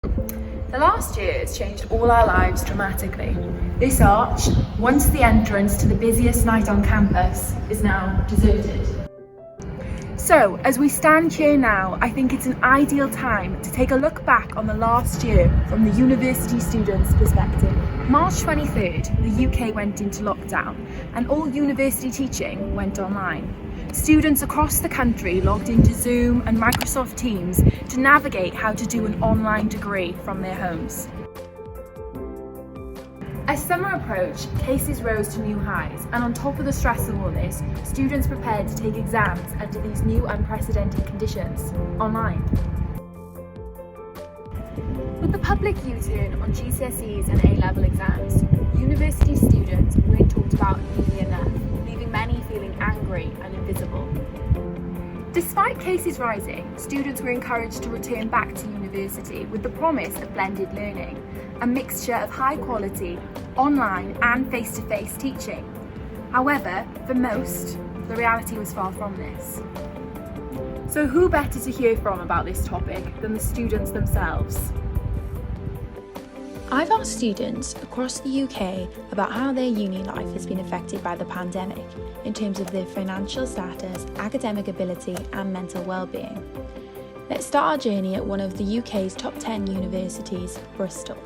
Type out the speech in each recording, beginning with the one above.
The last year has changed all our lives dramatically. This arch, once the entrance to the busiest night on campus, is now deserted. So, as we stand here now, I think it's an ideal time to take a look back on the last year from the university student's perspective. March 23rd, the UK went into lockdown and all university teaching went online. Students across the country logged into Zoom and Microsoft Teams to navigate how to do an online degree from their homes. As summer approached, cases rose to new highs, and on top of the stress of all this, students prepared to take exams under these new unprecedented conditions, online. With the public U-turn on GCSEs and A-level exams, university students weren't talked about nearly enough, leaving many feeling angry and invisible. Despite cases rising, students were encouraged to return back to university with the promise of blended learning, a mixture of high quality, online and face-to-face teaching. However, for most, the reality was far from this. So who better to hear from about this topic than the students themselves? I've asked students across the UK about how their uni life has been affected by the pandemic in terms of their financial status, academic ability and mental well-being. Let's start our journey at one of the UK's top 10 universities, Bristol.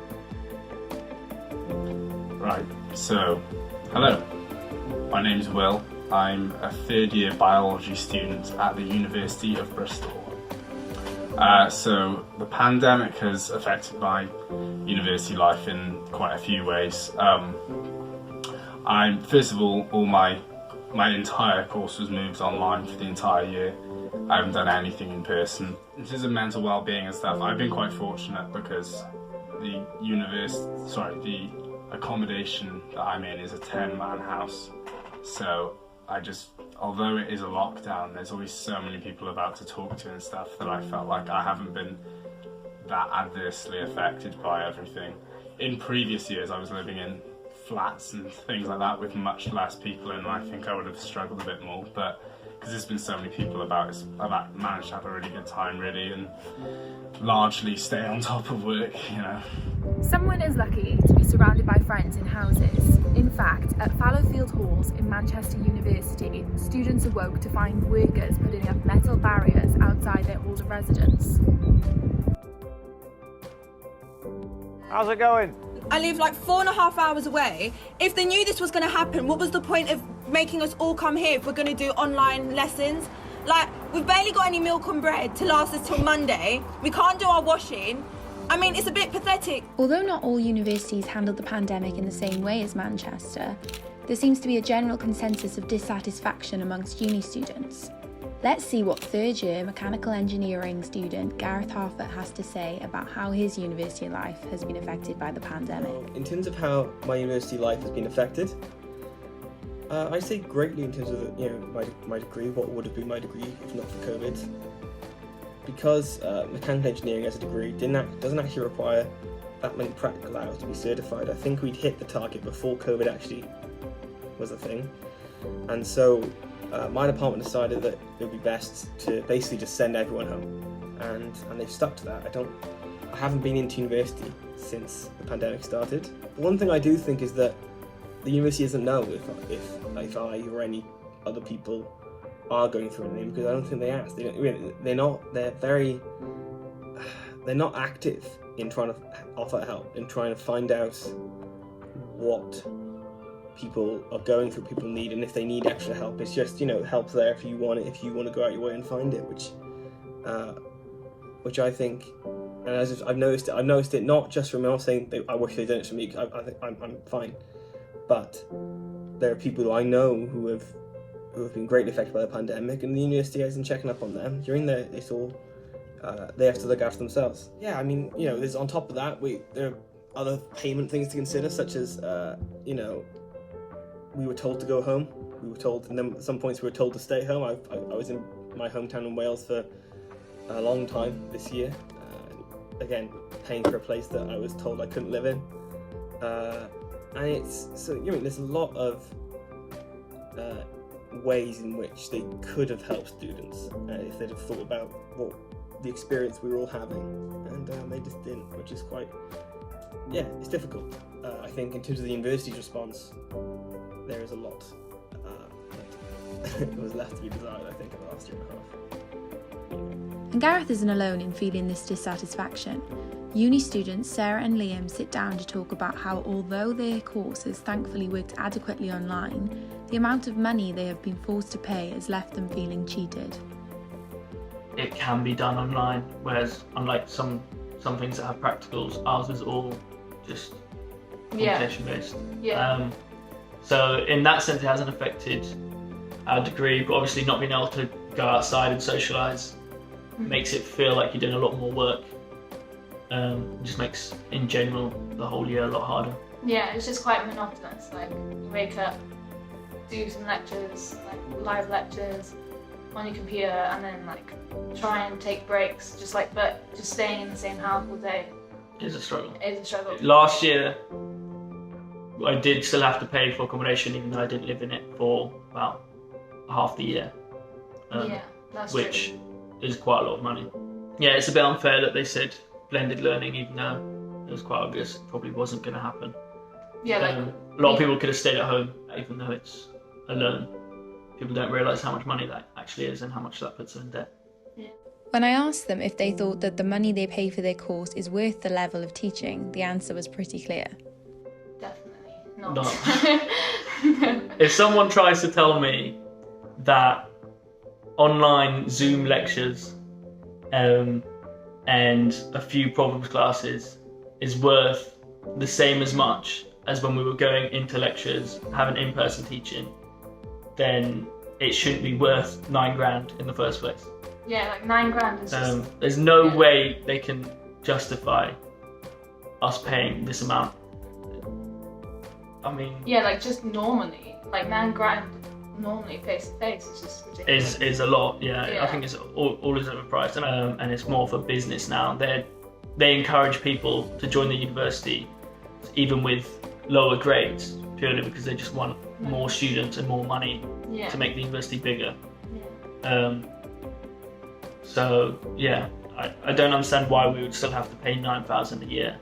Right, so hello, my name is Will. I'm a third year biology student at the University of Bristol. So the pandemic has affected my university life in quite a few ways. First of all my entire course was moved online for the entire year. I haven't done anything in person. In terms of mental well-being and stuff, I've been quite fortunate because the accommodation that I'm in is a 10-man house. So although it is a lockdown, there's always so many people about to talk to and stuff that I felt like I haven't been that adversely affected by everything. In previous years, I was living in flats and things like that with much less people in, and I think I would have struggled a bit more, but because there's been so many people about, I've managed to have a really good time really and largely stay on top of work, you know. Someone is lucky to be surrounded by friends in houses. In fact, at Fallowfield Halls in Manchester University, students awoke to find workers putting up metal barriers outside their halls of residence. How's it going? I live like 4.5 hours away. If they knew this was going to happen, what was the point of making us all come here if we're going to do online lessons? Like, we've barely got any milk and bread to last us till Monday. We can't do our washing. I mean, it's a bit pathetic. Although not all universities handled the pandemic in the same way as Manchester, there seems to be a general consensus of dissatisfaction amongst uni students. Let's see what third year mechanical engineering student Gareth Harford has to say about how his university life has been affected by the pandemic. In terms of how my university life has been affected, I'd say greatly in terms of my degree, what would have been my degree if not for COVID. Because mechanical engineering as a degree doesn't actually require that many practical hours to be certified. I think we'd hit the target before COVID actually was a thing, and so my department decided that it would be best to basically just send everyone home, and they've stuck to that. I haven't been into university since the pandemic started. One thing I do think is that the university doesn't know if I or any other people are going through anything, because I don't think they ask. They're not active in trying to offer help, in trying to find out what people are going through, people need, and if they need extra help. It's just, help there if you want it, if you want to go out your way and find it, which I think, and as I've noticed it not just from me. I'm not saying I wish they'd done it for me, because I think I'm fine, but there are people who I know who have been greatly affected by the pandemic, and the university isn't checking up on them. During they have to look after themselves. Yeah, I mean, there's on top of that, there are other payment things to consider, such as, we were told to go home. We were told, and then at some points we were told to stay home. I was in my hometown in Wales for a long time this year. Again, paying for a place that I was told I couldn't live in. And it's, so, there's a lot of ways in which they could have helped students if they'd have thought about the experience we were all having, and they just didn't, which is quite, it's difficult. I think in terms of the university's response, there is a lot that was left to be desired, I think, in the last year and a half. And Gareth isn't alone in feeling this dissatisfaction. Uni students Sarah and Liam sit down to talk about how, although their course has thankfully worked adequately online, the amount of money they have been forced to pay has left them feeling cheated. It can be done online, whereas unlike some things that have practicals, ours is all just computation based. So in that sense it hasn't affected our degree, but obviously not being able to go outside and socialise makes it feel like you're doing a lot more work. Just makes, in general, the whole year a lot harder. Yeah, it's just quite monotonous. Like, you wake up, do some lectures, like live lectures on your computer, and then like try and take breaks. But just staying in the same house all day is a struggle. Last year, I did still have to pay for accommodation, even though I didn't live in it for about half the year. That's which true. is quite a lot of money. Yeah, it's a bit unfair that they said blended learning, even though it was quite obvious it probably wasn't going to happen. A lot of people could have stayed at home, even though it's a loan. People don't realise how much money that actually is and how much that puts them in debt. When I asked them if they thought that the money they pay for their course is worth the level of teaching, the answer was pretty clear. Definitely not. No. If someone tries to tell me that online Zoom lectures and a few problems classes is worth the same as much as when we were going into lectures, having in-person teaching, then it shouldn't be worth $9,000 in the first place. Yeah, like $9,000 is just... There's no way they can justify us paying this amount. I mean... Yeah, like just normally, like $9,000 normally face to face is just ridiculous. Is a lot, yeah. I think it's all is overpriced, and it's more for business now. They encourage people to join the university, even with lower grades, purely because they just want more students and more money to make the university bigger. So yeah, I don't understand why we would still have to pay $9,000 a year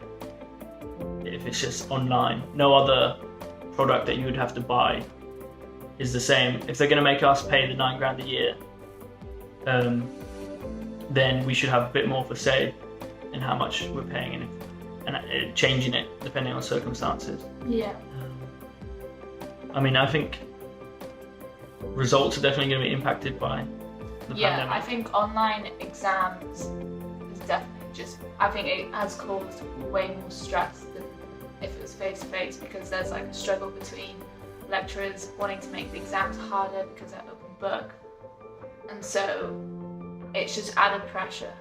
if it's just online. No other product that you would have to buy is the same. If they're going to make us pay the $9,000 a year, then we should have a bit more of a say in how much we're paying and changing it depending on circumstances. Yeah. I mean, I think results are definitely going to be impacted by the pandemic. I think online exams is definitely just, I think it has caused way more stress than if it was face to face, because there's like a struggle between lecturers wanting to make the exams harder because they're open book, and so it's just added pressure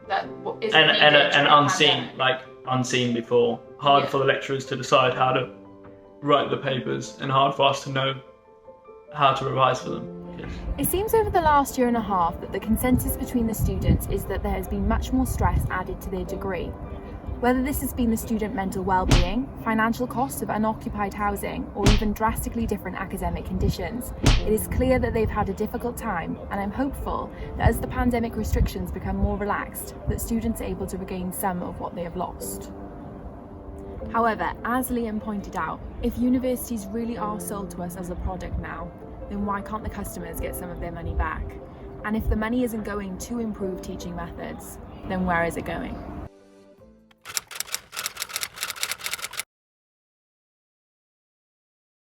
that isn't needed and unseen, pandemic. like unseen before. Hard for the lecturers to decide how to write the papers, and hard for us to know how to revise for them. It seems over the last year and a half that the consensus between the students is that there has been much more stress added to their degree. Whether this has been the student mental well-being, financial costs of unoccupied housing, or even drastically different academic conditions, it is clear that they've had a difficult time, and I'm hopeful that as the pandemic restrictions become more relaxed, that students are able to regain some of what they have lost. However, as Liam pointed out, if universities really are sold to us as a product now, then why can't the customers get some of their money back? And if the money isn't going to improve teaching methods, then where is it going?